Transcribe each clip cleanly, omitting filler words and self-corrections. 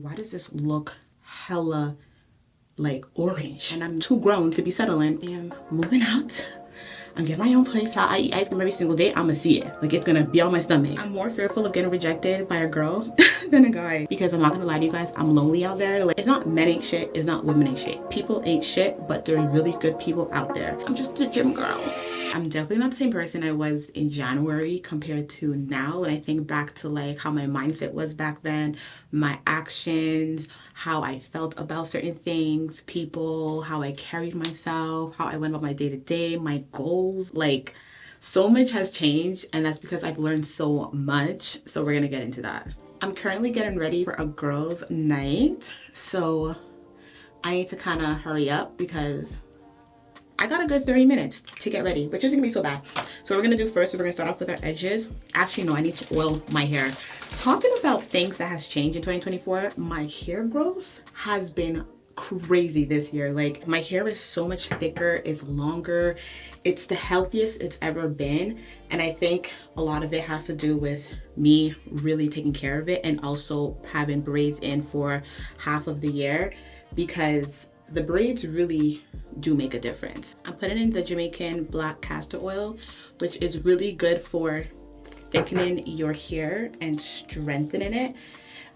Why does this look hella like orange? And I'm too grown to be settling. I'm moving out. I'm getting my own place. How I eat ice cream every single day, I'ma see it. Like, it's gonna be on my stomach. I'm more fearful of getting rejected by a girl than a guy. Because I'm not gonna lie to you guys, I'm lonely out there. Like, it's not men ain't shit, it's not women ain't shit. People ain't shit, but there are really good people out there. I'm just a gym girl. I'm definitely not the same person I was in January compared to now. And I think back to like how my mindset was back then, my actions, how I felt about certain things, people, how I carried myself, how I went about my day to day, my goals. Like, so much has changed, and that's because I've learned so much. So we're gonna get into that. I'm currently getting ready for a girls' night, so I need to kind of hurry up because I got a good 30 minutes to get ready, which isn't gonna be so bad. So what we're gonna do first is we're gonna start off with our edges. Actually, no, I need to oil my hair. Talking about things that has changed in 2024, my hair growth has been crazy this year. Like, my hair is so much thicker, it's longer, it's the healthiest it's ever been. And I think a lot of it has to do with me really taking care of it and also having braids in for half of the year, because the braids really do make a difference. I'm putting in the Jamaican black castor oil, which is really good for thickening your hair and strengthening it.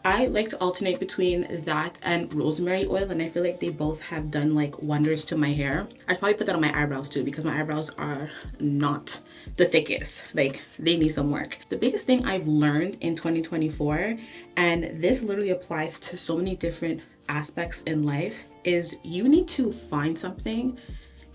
I like to alternate between that and rosemary oil, and I feel like they both have done like wonders to my hair. I should probably put that on my eyebrows too, because my eyebrows are not the thickest. Like, they need some work. The biggest thing I've learned in 2024, and this literally applies to so many different aspects in life, is you need to find something,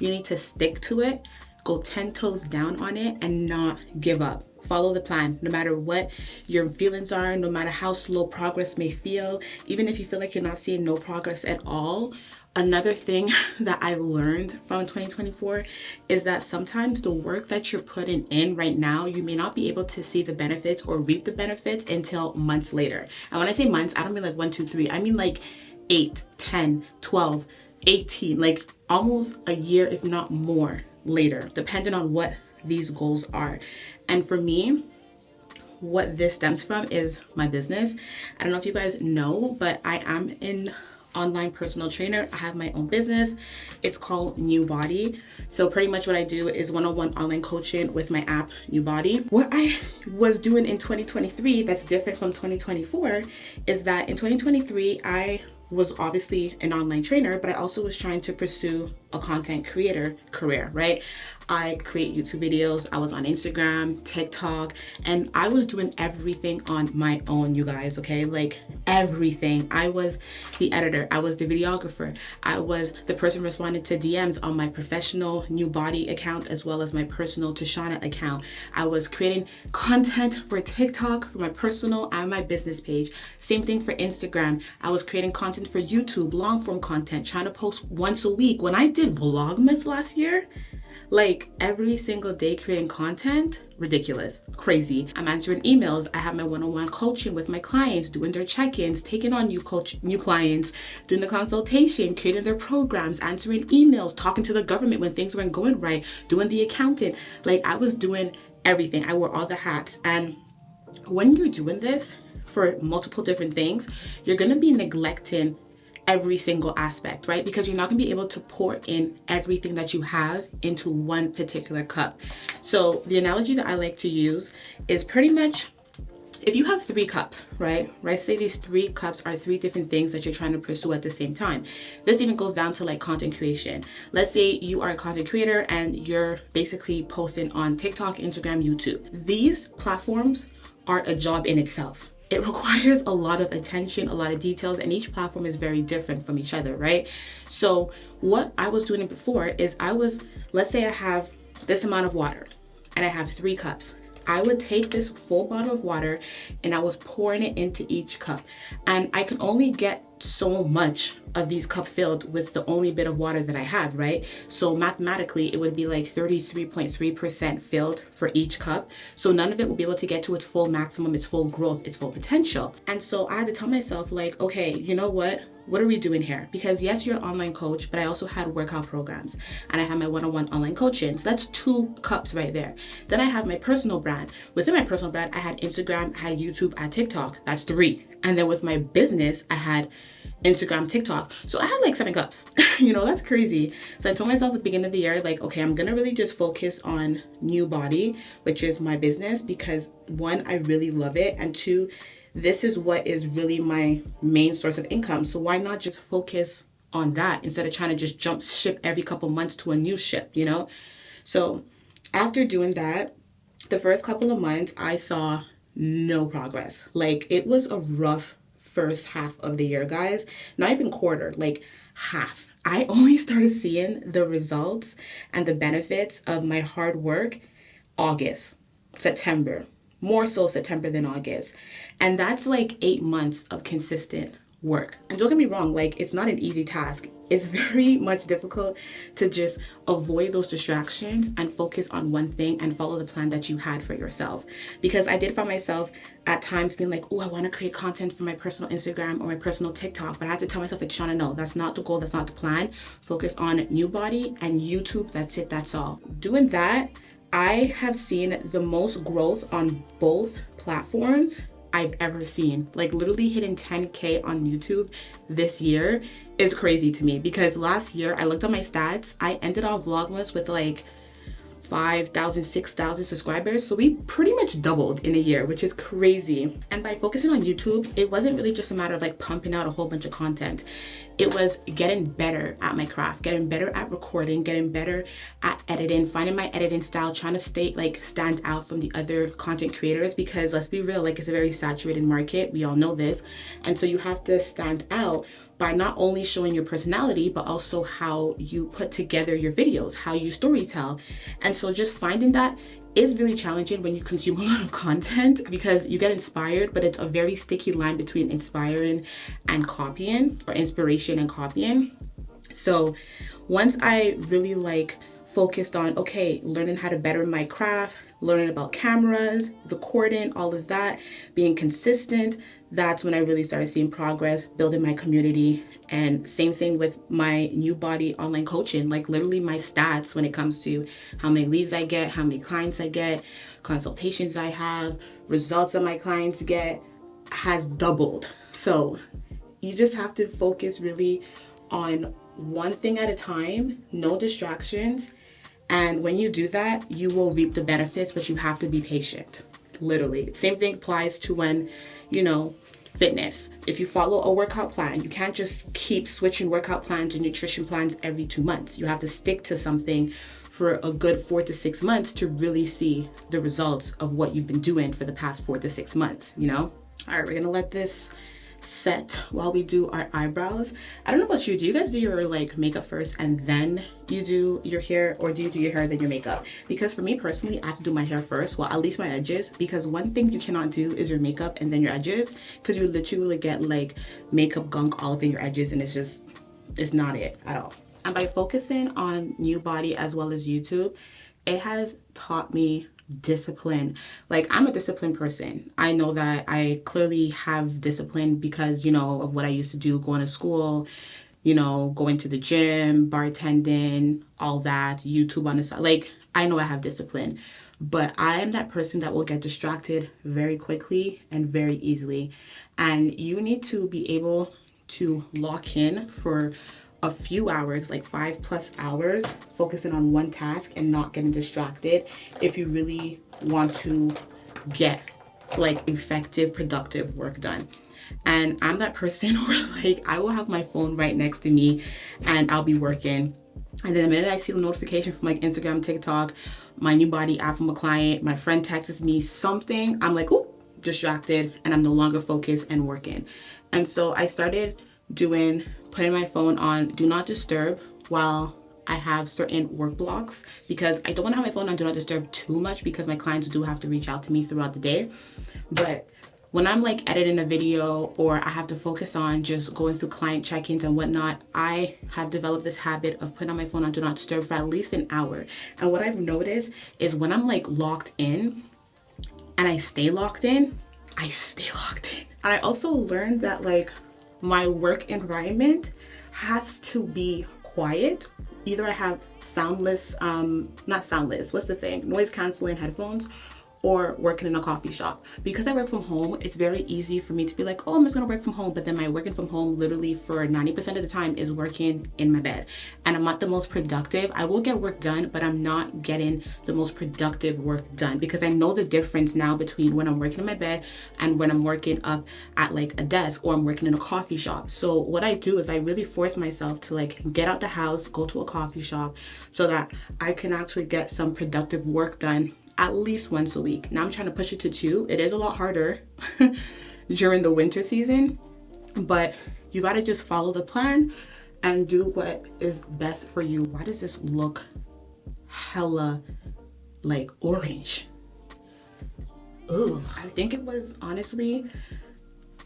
you need to stick to it, go 10 toes down on it, and not give up. Follow the plan, no matter what your feelings are, no matter how slow progress may feel, even if you feel like you're not seeing no progress at all. Another thing that I learned from 2024 is that sometimes the work that you're putting in right now, you may not be able to see the benefits or reap the benefits until months later. And when I say months, I don't mean like 1, 2, 3. I mean like 8, 10, 12, 18, like almost a year, if not more later, depending on what these goals are. And for me, what this stems from is my business. I don't know if you guys know, but I am an online personal trainer. I have my own business. It's called NUBODY. So pretty much what I do is one-on-one online coaching with my app NUBODY. What I was doing in 2023 that's different from 2024 is that in 2023, I was obviously an online trainer, but I also was trying to pursue a content creator career, right? I create YouTube videos, I was on Instagram, TikTok, and I was doing everything on my own, you guys, okay? Like, everything. I was the editor, I was the videographer, I was the person responding to DMs on my professional NUBODY account as well as my personal Tashana account. I was creating content for TikTok for my personal and my business page. Same thing for Instagram. I was creating content for YouTube, long form content, trying to post once a week. When I did Vlogmas last year, like every single day creating content, ridiculous, crazy. I'm answering emails. I have my one-on-one coaching with my clients, doing their check-ins, taking on new clients, doing the consultation, creating their programs, answering emails, talking to the government when things weren't going right, doing the accounting. Like, I was doing everything. I wore all the hats. And when you're doing this for multiple different things, you're gonna be neglecting every single aspect, right? Because you're not gonna be able to pour in everything that you have into one particular cup. So the analogy that I like to use is pretty much, if you have 3 cups, right? Say these 3 cups are 3 different things that you're trying to pursue at the same time. This even goes down to like content creation. Let's say you are a content creator and you're basically posting on TikTok, Instagram, YouTube. These platforms are a job in itself. It requires a lot of attention, a lot of details, and each platform is very different from each other, right? So what I was doing before is let's say I have this amount of water and I have 3 cups. I would take this full bottle of water and I was pouring it into each cup. And I can only get so much of these cups filled with the only bit of water that I have, right? So mathematically, it would be like 33.3% filled for each cup. So none of it will be able to get to its full maximum, its full growth, its full potential. And so I had to tell myself like, okay, you know what? what are we doing here? Because yes, you're an online coach, but I also had workout programs and I had my one-on-one online coaching. So that's 2 cups right there. Then I have my personal brand. Within my personal brand, I had Instagram, I had YouTube, I had TikTok. That's 3. And then with my business, I had Instagram, TikTok. So I had like 7 cups. That's crazy. So I told myself at the beginning of the year, like, okay, I'm going to really just focus on NUBODY, which is my business, because 1, I really love it. And 2, this is what is really my main source of income. So why not just focus on that instead of trying to just jump ship every couple months to a new ship, So after doing that, the first couple of months, I saw no progress. Like, it was a rough first half of the year, guys. Not even quarter, like half. I only started seeing the results and the benefits of my hard work August, September. More so September than August. And that's like 8 months of consistent work. And don't get me wrong, like, it's not an easy task. It's very much difficult to just avoid those distractions and focus on one thing and follow the plan that you had for yourself. Because I did find myself at times being like, oh, I want to create content for my personal Instagram or my personal TikTok. But I had to tell myself, like, Shauna, no, that's not the goal. That's not the plan. Focus on NUBODY and YouTube. That's it. That's all. Doing that, I have seen the most growth on both platforms I've ever seen. Like, literally hitting 10K on YouTube this year is crazy to me, because last year I looked at my stats. I ended off Vlogmas with like 5,000, 6,000 subscribers. So we pretty much doubled in a year, which is crazy. And by focusing on YouTube, it wasn't really just a matter of like pumping out a whole bunch of content. It was getting better at my craft, getting better at recording, getting better at editing, finding my editing style, trying to stand out from the other content creators, because let's be real, like, it's a very saturated market. We all know this. And so you have to stand out by not only showing your personality, but also how you put together your videos, how you storytell. And so just finding that is really challenging when you consume a lot of content, because you get inspired, but it's a very sticky line between inspiring and copying, or inspiration and copying. So once I really focused on, okay, learning how to better my craft, learning about cameras, recording, all of that, being consistent, that's when I really started seeing progress, building my community. And same thing with my NUBODY online coaching, like literally my stats when it comes to how many leads I get, how many clients I get, consultations I have, results that my clients get has doubled. So you just have to focus really on one thing at a time, no distractions. And when you do that, you will reap the benefits, but you have to be patient. Literally. Same thing applies to when, fitness. If you follow a workout plan, you can't just keep switching workout plans and nutrition plans every 2 months. You have to stick to something for a good 4 to 6 months to really see the results of what you've been doing for the past 4 to 6 months, All right, we're gonna let this set while we do our eyebrows. I don't know about you, do you guys do your makeup first and then you do your hair, or do you do your hair then your makeup? Because for me personally, I have to do my hair first, well, at least my edges, because one thing you cannot do is your makeup and then your edges, because you literally get makeup gunk all up in your edges, and it's not it at all. And by focusing on NUBODY as well as YouTube, it has taught me discipline. I'm a disciplined person. I know that I clearly have discipline because, of what I used to do, going to school, going to the gym, bartending, all that, YouTube on the side. I know I have discipline, but I am that person that will get distracted very quickly and very easily. And you need to be able to lock in for a few hours, 5+ hours, focusing on one task and not getting distracted if you really want to get effective, productive work done. And I'm that person where I will have my phone right next to me and I'll be working. And then the minute I see the notification from Instagram, TikTok, my NUBODY app from a client, my friend texts me something, I'm oh, distracted, and I'm no longer focused and working. And so I started putting my phone on do not disturb while I have certain work blocks, because I don't want to have my phone on do not disturb too much, because my clients do have to reach out to me throughout the day. But when I'm editing a video, or I have to focus on just going through client check-ins and whatnot, I have developed this habit of putting on my phone on do not disturb for at least an hour. And what I've noticed is when I'm locked in and I stay locked in, I stay locked in. And I also learned that my work environment has to be quiet. Either I have soundless, not soundless, what's the thing? Noise canceling headphones, or working in a coffee shop. Because I work from home, it's very easy for me to be like, oh, I'm just gonna work from home. But then my working from home literally for 90% of the time is working in my bed. And I'm not the most productive. I will get work done, but I'm not getting the most productive work done because I know the difference now between when I'm working in my bed and when I'm working up at like a desk or I'm working in a coffee shop. So what I do is I really force myself to like get out the house, go to a coffee shop so that I can actually get some productive work done at least once a week. Now I'm trying to push it to 2. It is a lot harder during the winter season, but you got to just follow the plan and do what is best for you. Why does this look hella like orange? Ugh. I think it was honestly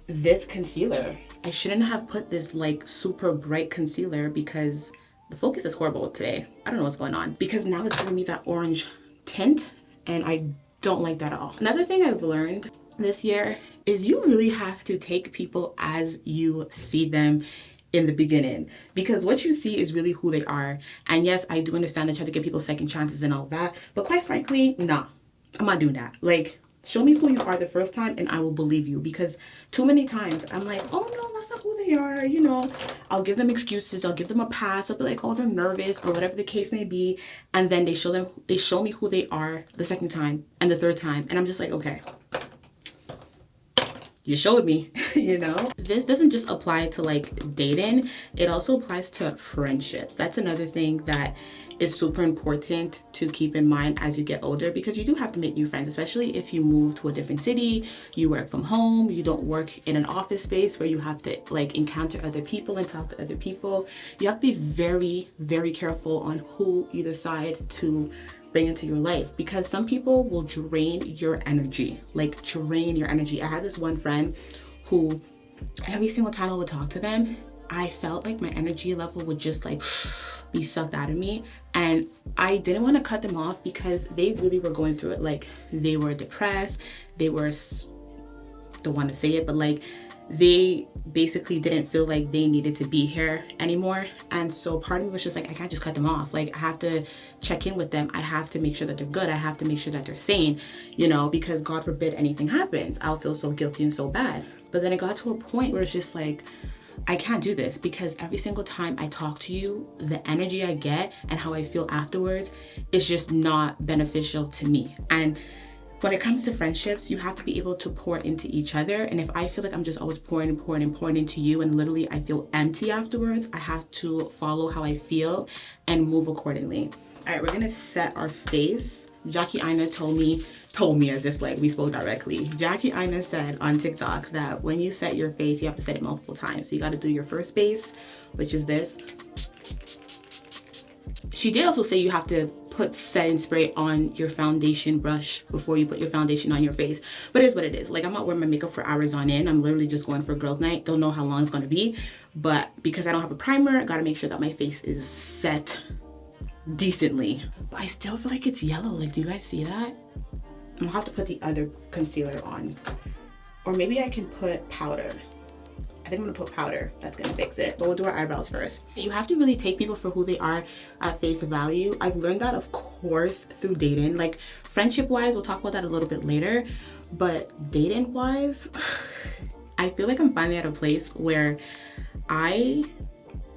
this concealer. I shouldn't have put this like super bright concealer because the focus is horrible today. I don't know what's going on because now it's giving me that orange tint and I don't like that at all. Another thing I've learned this year is you really have to take people as you see them in the beginning, because what you see is really who they are. And yes, I do understand I try to give people second chances and all that, but quite frankly, nah, I'm not doing that. Like, show me who you are the first time and I will believe you, because too many times I'm like, oh no, that's not who they are. You know, I'll give them excuses. I'll give them a pass. I'll be like, oh, they're nervous or whatever the case may be. And then they show me who they are the second time and the third time. And I'm just like, okay, you showed me, you know? This doesn't just apply to like dating. It also applies to friendships. That's another thing that is super important to keep in mind as you get older, because you do have to make new friends, especially if you move to a different city, you work from home, you don't work in an office space where you have to like encounter other people and talk to other people. You have to be very, very careful on who you decide to bring into your life, because some people will drain your energy, like drain your energy. I had this one friend who every single time I would talk to them, I felt like my energy level would just like be sucked out of me. And I didn't want to cut them off because they really were going through it. Like they were depressed. They were, don't want to say it, but like they basically didn't feel like they needed to be here anymore. And so part of me was just like, I can't just cut them off. Like I have to check in with them. I have to make sure that they're good. I have to make sure that they're sane, you know, because God forbid anything happens, I'll feel so guilty and so bad. But then it got to a point where it's just like, I can't do this, because every single time I talk to you, the energy I get and how I feel afterwards is just not beneficial to me. And when it comes to friendships, you have to be able to pour into each other. And if I feel like I'm just always pouring into you and literally I feel empty afterwards, I have to follow how I feel and move accordingly. All right, we're gonna set our face. Jackie Aina told me as if like we spoke directly. Jackie Aina said on TikTok that when you set your face, you have to set it multiple times. So you gotta do your first base, which is this. She did also say you have to put setting spray on your foundation brush before you put your foundation on your face. But it is what it is. Like, I'm not wearing my makeup for hours on end. I'm literally just going for girls' night. Don't know how long it's gonna be. But because I don't have a primer, I gotta make sure that my face is set decently. But I still feel like it's yellow. Like, do you guys see that? I'm gonna have to put the other concealer on. Or maybe I can put powder. I think I'm gonna put powder. That's gonna fix it. But we'll do our eyebrows first. You have to really take people for who they are at face value. I've learned that, of course, through dating. Like, friendship-wise, we'll talk about that a little bit later. But dating-wise, I feel like I'm finally at a place where I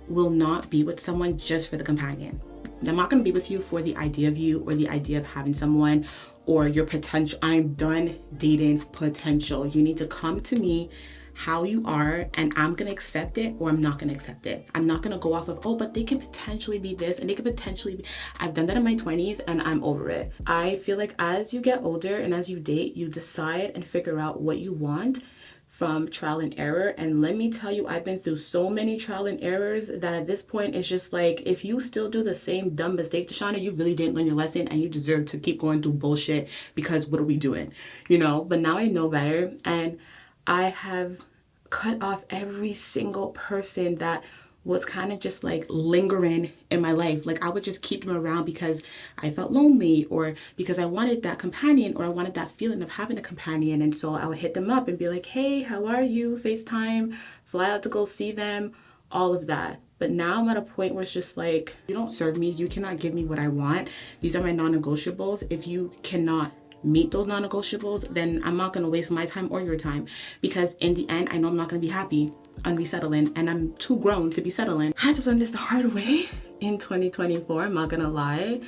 will not be with someone just for the companion. I'm not gonna be with you for the idea of you or the idea of having someone or your potential. I'm done dating potential. You need to come to me how you are, and I'm gonna accept it or I'm not gonna accept it. I'm not gonna go off of, oh, but they can potentially be this and they could potentially be. I've done that in my 20s and I'm over it. I feel like as you get older and as you date, you decide and figure out what you want from trial and error. And let me tell you, I've been through so many trial and errors that at this point it's just like, if you still do the same dumb mistake, Tashana, you really didn't learn your lesson and you deserve to keep going through bullshit, because what are we doing, you know? But now I know better, and I have cut off every single person that was kind of just like lingering in my life. Like I would just keep them around because I felt lonely, or because I wanted that companion, or I wanted that feeling of having a companion. And so I would hit them up and be like, hey, how are you? FaceTime, fly out to go see them, all of that. But now I'm at a point where it's just like, you don't serve me. You cannot give me what I want. These are my non-negotiables. If you cannot meet those non-negotiables, then I'm not going to waste my time or your time, because in the end, I know I'm not going to be happy on resettling, and I'm too grown to be settling. I had to learn this the hard way in 2024. I'm not gonna lie.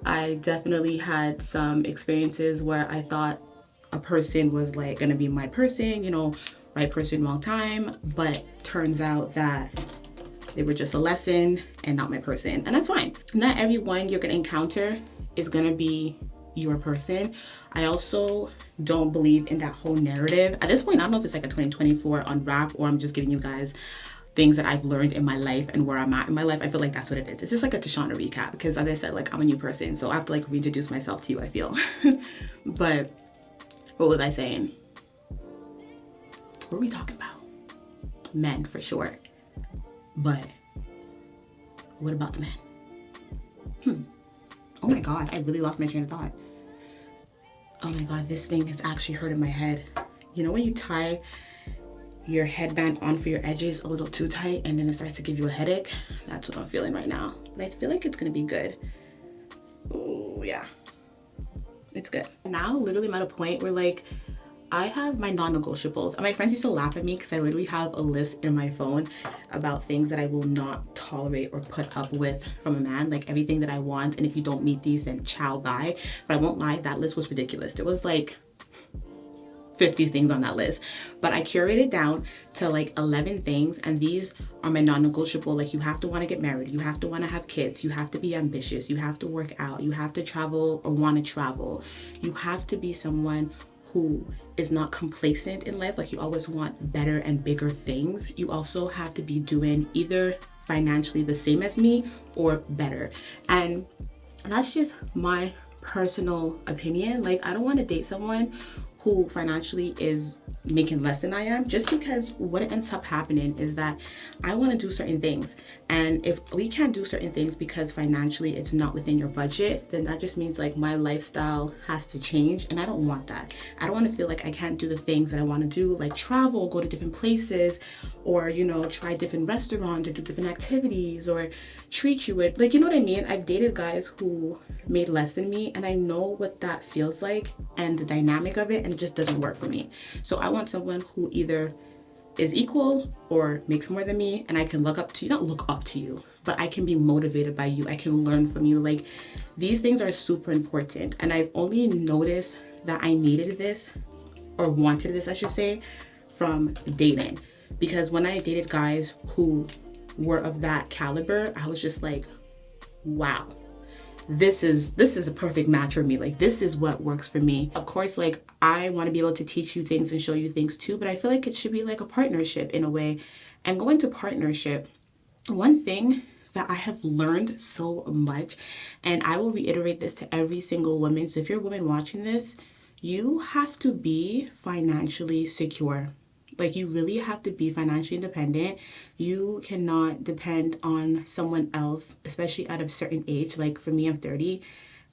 I definitely had some experiences where I thought a person was like gonna be my person, you know, right person, wrong time, but turns out that they were just a lesson and not my person, and that's fine. Not everyone you're gonna encounter is gonna be your person. I also don't believe in that whole narrative. At this point, I don't know if it's like a 2024 unwrap, or I'm just giving you guys things that I've learned in my life and where I'm at in my life. I feel like that's what it is. It's just like a Tashana recap, because as I said, like I'm a new person, so I have to like reintroduce myself to you, I feel. But what was I saying? What were we talking about? Men, for sure. But what about the men? Oh my God, I really lost my train of thought. Oh my God, this thing is actually hurting my head. You know when you tie your headband on for your edges a little too tight and then it starts to give you a headache? That's what I'm feeling right now. But I feel like it's gonna be good. Oh yeah, it's good. Now literally I'm at a point where like I have my non-negotiables, and my friends used to laugh at me because I literally have a list in my phone about things that I will not tolerate or put up with from a man, like everything that I want, and if you don't meet these, then ciao, bye. But I won't lie, that list was ridiculous. There was like 50 things on that list, but I curated down to like 11 things, and these are my non-negotiable. Like you have to want to get married, you have to want to have kids, you have to be ambitious, you have to work out, you have to travel or want to travel, you have to be someone who is not complacent in life, like you always want better and bigger things. You also have to be doing either financially the same as me or better. And that's just my personal opinion. Like I don't want to date someone who financially is making less than I am, just because what ends up happening is that I want to do certain things, and if we can't do certain things because financially it's not within your budget, then that just means like my lifestyle has to change, and I don't want that. I don't want to feel like I can't do the things that I want to do, like travel, go to different places, or you know, try different restaurants or do different activities, or treat you with, like, you know what I mean? I've dated guys who made less than me, and I know what that feels like and the dynamic of it, and it just doesn't work for me. So I want someone who either is equal or makes more than me, and I can look up to you, not look up to you, but I can be motivated by you. I can learn from you. Like these things are super important, and I've only noticed that I needed this, or wanted this I should say, from dating. Because when I dated guys who were of that caliber, I was just like, wow, this is a perfect match for me. Like this is what works for me. Of course, like I want to be able to teach you things and show you things too, but I feel like it should be like a partnership in a way. And going to partnership, one thing that I have learned so much, and I will reiterate this to every single woman. So if you're a woman watching this, you have to be financially secure. Like you really have to be financially independent. You cannot depend on someone else, especially at a certain age. Like for me, I'm 30,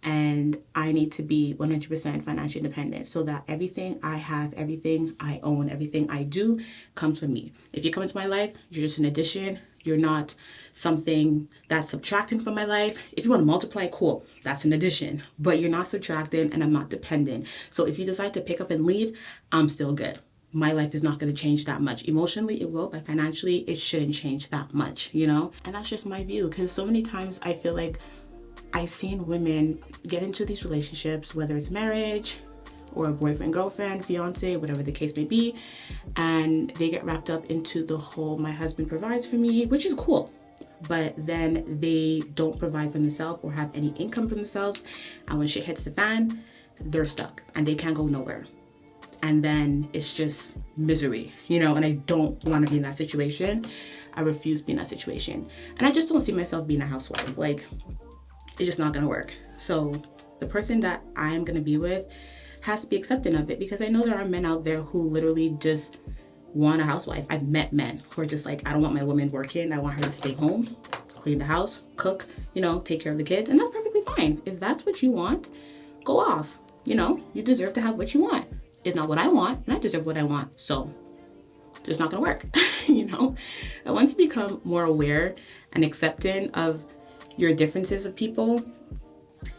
and I need to be 100% financially independent so that everything I have, everything I own, everything I do comes from me. If you come into my life, you're just an addition. You're not something that's subtracting from my life. If you want to multiply, cool, that's an addition, but you're not subtracting, and I'm not dependent. So if you decide to pick up and leave, I'm still good. My life is not going to change that much. Emotionally, it will, but financially, it shouldn't change that much, you know? And that's just my view, because so many times I feel like I've seen women get into these relationships, whether it's marriage or a boyfriend, girlfriend, fiance, whatever the case may be, and they get wrapped up into the whole my husband provides for me, which is cool. But then they don't provide for themselves or have any income for themselves. And when shit hits the fan, they're stuck and they can't go nowhere. And then it's just misery, you know, and I don't want to be in that situation. I refuse to be in that situation. And I just don't see myself being a housewife. Like, it's just not going to work. So the person that I am going to be with has to be accepting of it, because I know there are men out there who literally just want a housewife. I've met men who are just like, I don't want my woman working. I want her to stay home, clean the house, cook, you know, take care of the kids. And that's perfectly fine. If that's what you want, go off. You know, you deserve to have what you want. It's not what I want, and I deserve what I want. So it's not gonna work, you know? And once you become more aware and accepting of your differences of people,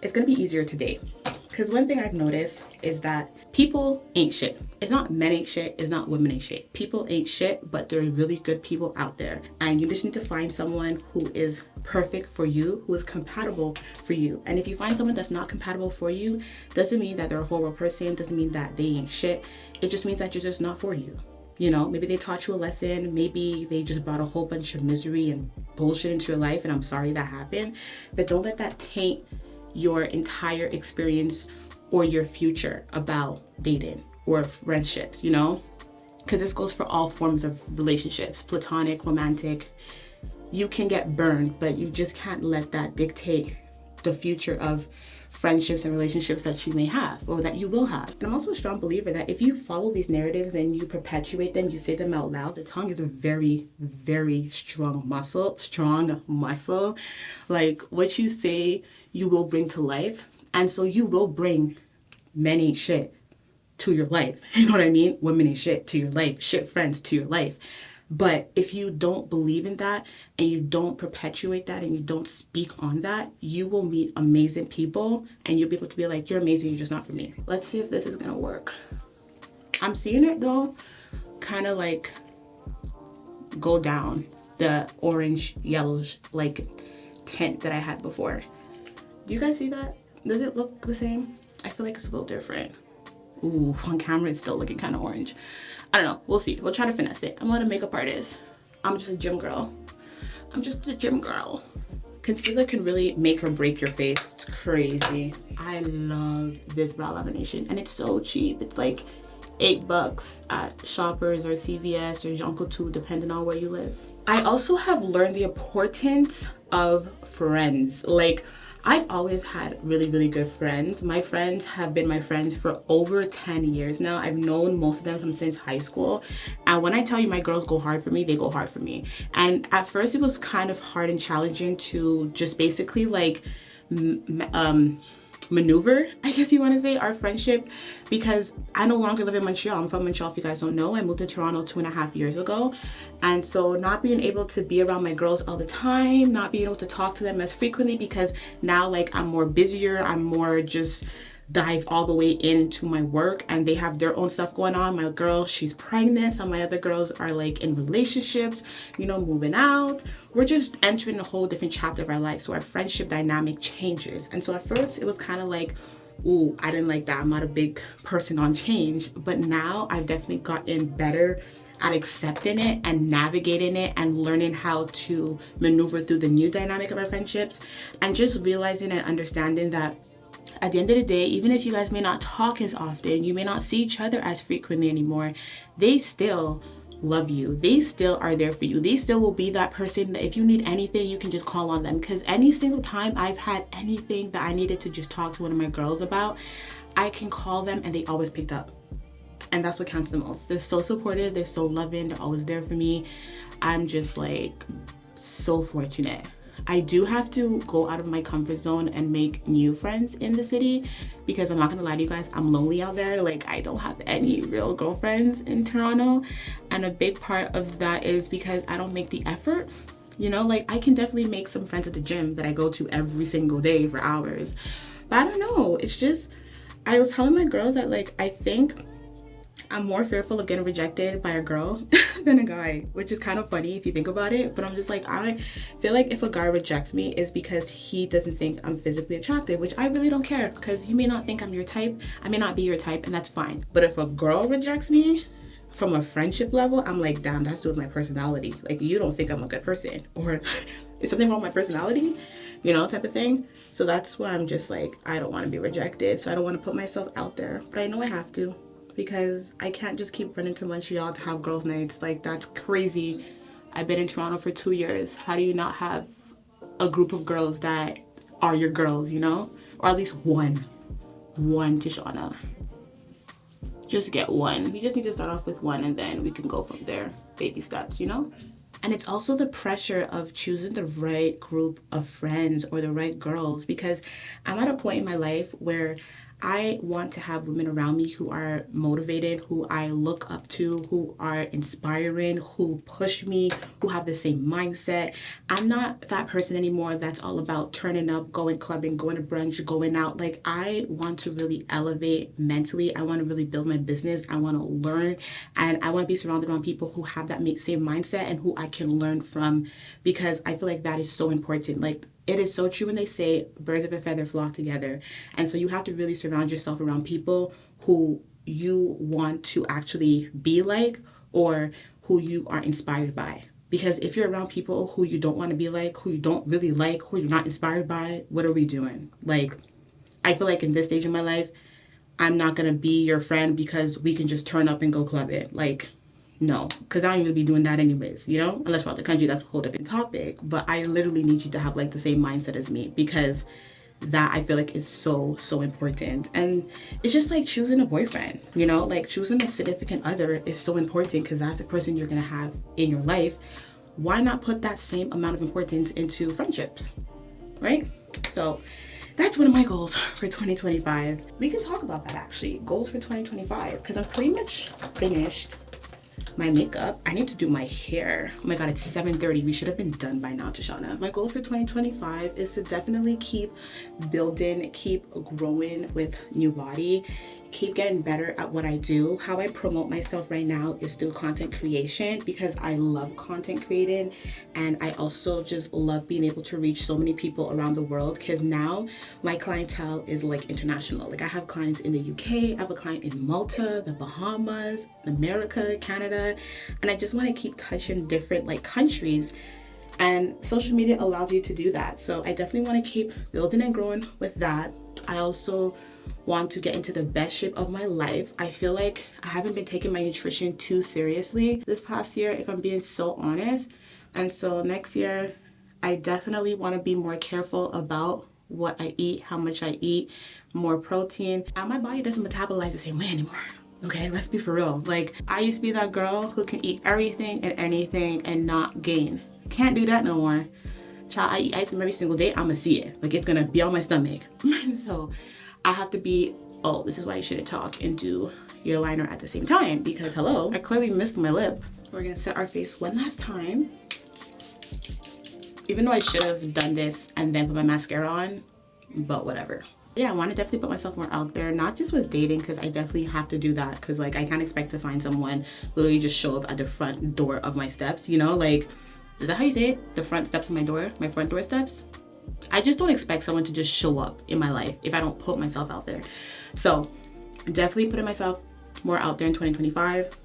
it's gonna be easier to date. Because one thing I've noticed is that people ain't shit. It's not men ain't shit, it's not women ain't shit. People ain't shit, but there are really good people out there. And you just need to find someone who is perfect for you, who is compatible for you. And if you find someone that's not compatible for you, doesn't mean that they're a horrible person, doesn't mean that they ain't shit. It just means that you're just not for you. You know, maybe they taught you a lesson, maybe they just brought a whole bunch of misery and bullshit into your life, and I'm sorry that happened. But don't let that taint your entire experience or your future about dating or friendships, you know? Because this goes for all forms of relationships, platonic, romantic. You can get burned, but you just can't let that dictate the future of friendships and relationships that you may have or that you will have. And I'm also a strong believer that if you follow these narratives and you perpetuate them, you say them out loud, the tongue is a very, very strong muscle. Like what you say, you will bring to life. And so you will bring men ain't shit to your life. You know what I mean? Women ain't shit to your life, shit friends to your life. But if you don't believe in that and you don't perpetuate that and you don't speak on that, you will meet amazing people and you'll be able to be like, you're amazing, you're just not for me. Let's see if this is gonna work. I'm seeing it though, kind of like go down the orange, yellowish like tint that I had before. Do you guys see that? Does it look the same? I feel like it's a little different. Ooh, on camera it's still looking kind of orange. I don't know, we'll see. We'll try to finesse it. I'm not a makeup artist. I'm just a gym girl. I'm just a gym girl. Concealer can really make or break your face. It's crazy. I love this brow lamination and it's so cheap. It's like $8 at Shoppers or CVS or Jonko 2, depending on where you live. I also have learned the importance of friends. Like, I've always had really, really good friends. My friends have been my friends for over 10 years now. I've known most of them from since high school. And when I tell you my girls go hard for me, they go hard for me. And at first it was kind of hard and challenging to just basically like maneuver, I guess you want to say, our friendship, because I no longer live in Montreal. I'm from Montreal, if you guys don't know. I moved to Toronto 2.5 years ago. And so not being able to be around my girls all the time, not being able to talk to them as frequently because now like I'm more busier, I'm more just dive all the way into my work and they have their own stuff going on. My girl, she's pregnant. Some of my other girls are like in relationships, you know, moving out. We're just entering a whole different chapter of our life. So our friendship dynamic changes. And so at first it was kind of like, ooh, I didn't like that. I'm not a big person on change. But now I've definitely gotten better at accepting it and navigating it and learning how to maneuver through the new dynamic of our friendships and just realizing and understanding that at the end of the day, even if you guys may not talk as often, you may not see each other as frequently anymore, they still love you. They still are there for you. They still will be that person that if you need anything, you can just call on them. Because any single time I've had anything that I needed to just talk to one of my girls about, I can call them and they always picked up. And that's what counts the most. They're so supportive. They're so loving. They're always there for me. I'm just like so fortunate. I do have to go out of my comfort zone and make new friends in the city because I'm not gonna lie to you guys, I'm lonely out there. Like, I don't have any real girlfriends in Toronto, and a big part of that is because I don't make the effort. You know, like I can definitely make some friends at the gym that I go to every single day for hours, but I don't know, it's just, I was telling my girl that like I think I'm more fearful of getting rejected by a girl than a guy, which is kind of funny if you think about it. But I'm just like, I feel like if a guy rejects me, it's because he doesn't think I'm physically attractive, which I really don't care because you may not think I'm your type. I may not be your type, and that's fine. But if a girl rejects me from a friendship level, I'm like, damn, that's to do with my personality. Like, you don't think I'm a good person, or is something wrong with my personality? You know, type of thing. So that's why I'm just like, I don't want to be rejected. So I don't want to put myself out there, but I know I have to, because I can't just keep running to Montreal to have girls' nights. Like, that's crazy. I've been in Toronto for 2 years. How do you not have a group of girls that are your girls, you know? Or at least one Tashana. just get one. You just need to start off with one and then we can go from there. Baby steps, you know? And it's also the pressure of choosing the right group of friends or the right girls, because I'm at a point in my life where I want to have women around me who are motivated, who I look up to, who are inspiring, who push me, who have the same mindset. I'm not that person anymore that's all about turning up, going clubbing, going to brunch, going out. Like, I want to really elevate mentally. I want to really build my business. I want to learn, and I want to be surrounded around people who have that same mindset and who I can learn from, because I feel like that is so important. Like, it is so true when they say birds of a feather flock together. And so you have to really surround yourself around people who you want to actually be like, or who you are inspired by. Because if you're around people who you don't want to be like, who you don't really like, who you're not inspired by, what are we doing? Like, I feel like in this stage of my life, I'm not going to be your friend because we can just turn up and go club it. Like, no, because I don't even be doing that anyways, you know? Unless we're out the country, that's a whole different topic. But I literally need you to have like the same mindset as me, because that I feel like is so, so important. And it's just like choosing a boyfriend, you know? Like, choosing a significant other is so important, because that's the person you're going to have in your life. Why not put that same amount of importance into friendships, right? So that's one of my goals for 2025. We can talk about that actually. Goals for 2025, because I'm pretty much finished my makeup. I need to do my hair. Oh my god, it's 7:30. We should have been done by now, Tashana. My goal for 2025 is to definitely keep building, keep growing with NUBODY, keep getting better at what I do. How I promote myself right now is through content creation, because I love content creating, and I also just love being able to reach so many people around the world, because now my clientele is like international. Like, I have clients in the UK, I have a client in Malta, the Bahamas, America, Canada, and I just want to keep touching different like countries. And social media allows you to do that. So I definitely want to keep building and growing with that. I also want to get into the best shape of my life. I feel like I haven't been taking my nutrition too seriously this past year, if I'm being so honest. And so next year, I definitely want to be more careful about what I eat, how much I eat, more protein. And my body doesn't metabolize the same way anymore. Okay, let's be for real. Like, I used to be that girl who can eat everything and anything and not gain. Can't do that no more. Child, I eat ice cream every single day. I'ma see it. Like, it's gonna be on my stomach. So I have to be, oh, this is why you shouldn't talk and do your liner at the same time, because hello, I clearly missed my lip. We're gonna set our face one last time. Even though I should have done this and then put my mascara on, but whatever. Yeah, I want to definitely put myself more out there, not just with dating, because I definitely have to do that, because like I can't expect to find someone literally just show up at the front door of my steps, you know? Like, is that how you say it? The front steps of my door? My front door steps? I just don't expect someone to just show up in my life if I don't put myself out there. So definitely putting myself more out there in 2025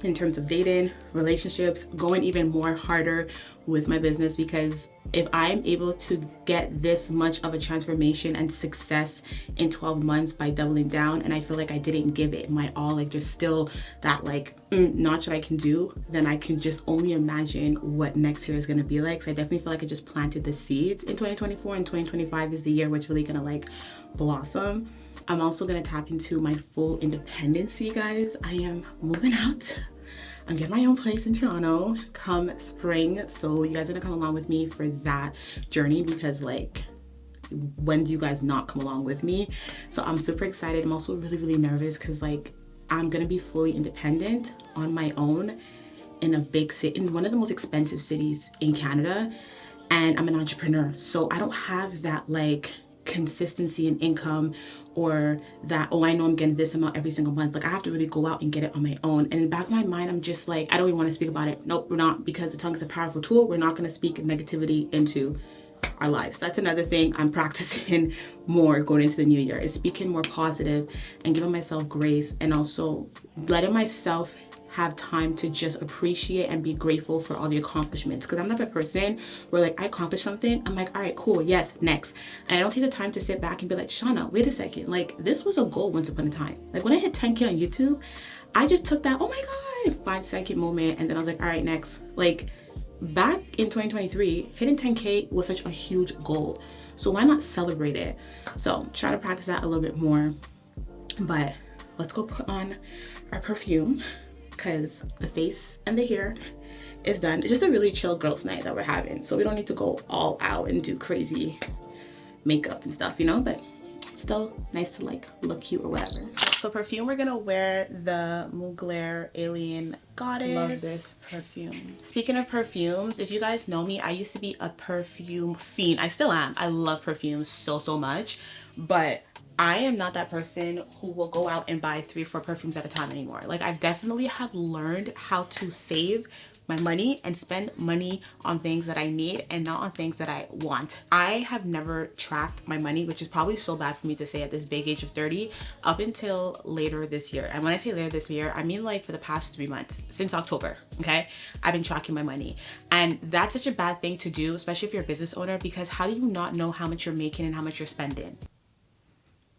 in terms of dating, relationships, going even more harder with my business, because if I'm able to get this much of a transformation and success in 12 months by doubling down, and I feel like I didn't give it my all, like there's still that like notch that I can do, then I can just only imagine what next year is going to be like. So I definitely feel like I just planted the seeds in 2024, and 2025 is the year where it's really going to like blossom. I'm also going to tap into my full independency, guys. I am moving out. I'm getting my own place in Toronto come spring. So you guys are gonna come along with me for that journey, because like, when do you guys not come along with me? So I'm super excited. I'm also really, really nervous, because like I'm gonna be fully independent on my own in a big city, in one of the most expensive cities in Canada. And I'm an entrepreneur. So I don't have that like consistency in income, or that, oh, I know I'm getting this amount every single month. Like, I have to really go out and get it on my own. And in the back of my mind, I'm just like, I don't even want to speak about it. Nope, we're not, because the tongue is a powerful tool. We're not going to speak negativity into our lives. That's another thing I'm practicing more going into the new year, is speaking more positive and giving myself grace, and also letting myself have time to just appreciate and be grateful for all the accomplishments. Because I'm not a person where like I accomplish something, I'm like, all right, cool, yes, next. And I don't take the time to sit back and be like, Shauna, wait a second, like this was a goal once upon a time. Like when I hit 10K on YouTube, I just took that, oh my God, 5-second moment, and then I was like, all right, next. Like back in 2023, hitting 10K was such a huge goal. So why not celebrate it? So try to practice that a little bit more. But let's go put on our perfume because the face and the hair is done. It's just a really chill girls' night that we're having, so we don't need to go all out and do crazy makeup and stuff, you know, but still nice to like look cute or whatever. So perfume, we're gonna wear the Mugler Alien Goddess. Love this perfume. Speaking of perfumes, if you guys know me, I used to be a perfume fiend. I still am. I love perfumes so much, but I am not that person who will go out and buy 3 or 4 perfumes at a time anymore. Like, I definitely have learned how to save my money and spend money on things that I need and not on things that I want. I have never tracked my money, which is probably so bad for me to say at this big age of 30, up until later this year. And when I say later this year, I mean like for the past 3 months, since October, okay? I've been tracking my money. And that's such a bad thing to do, especially if you're a business owner, because how do you not know how much you're making and how much you're spending?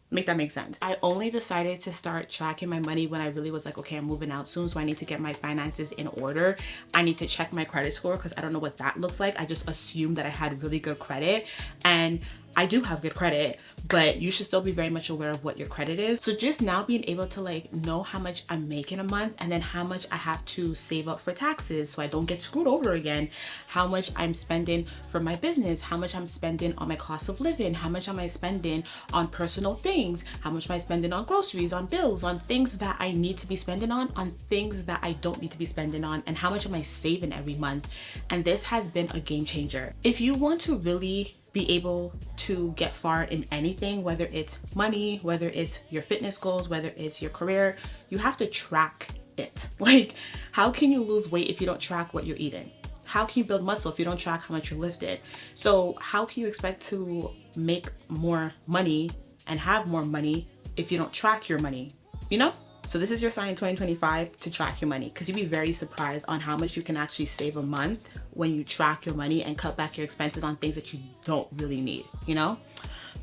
Make that make sense. I only decided to start tracking my money when I really was like, okay, I'm moving out soon, so I need to get my finances in order. I need to check my credit score because I don't know what that looks like. I just assumed that I had really good credit, and I do have good credit, but you should still be very much aware of what your credit is. So just now being able to like know how much I'm making a month and then how much I have to save up for taxes so I don't get screwed over again, how much I'm spending for my business, how much I'm spending on my cost of living, how much am I spending on personal things, how much am I spending on groceries, on bills, on things that I need to be spending on things that I don't need to be spending on, and how much am I saving every month. And this has been a game changer. If you want to really be able to get far in anything, whether it's money, whether it's your fitness goals, whether it's your career, you have to track it. Like, how can you lose weight if you don't track what you're eating? How can you build muscle if you don't track how much you're lifted? So how can you expect to make more money and have more money if you don't track your money, you know? So this is your sign in 2025 to track your money, because you'd be very surprised on how much you can actually save a month when you track your money and cut back your expenses on things that you don't really need, you know?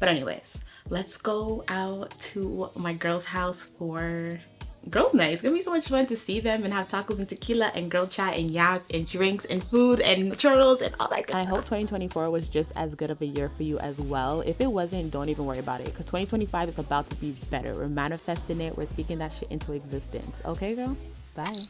But anyways, let's go out to my girl's house for girls' night. It's gonna be so much fun to see them and have tacos and tequila and girl chat and yap and drinks and food and churros and all that good stuff. I hope 2024 was just as good of a year for you as well. If it wasn't, don't even worry about it, because 2025 is about to be better. We're manifesting it. We're speaking that shit into existence. Okay, girl? Bye.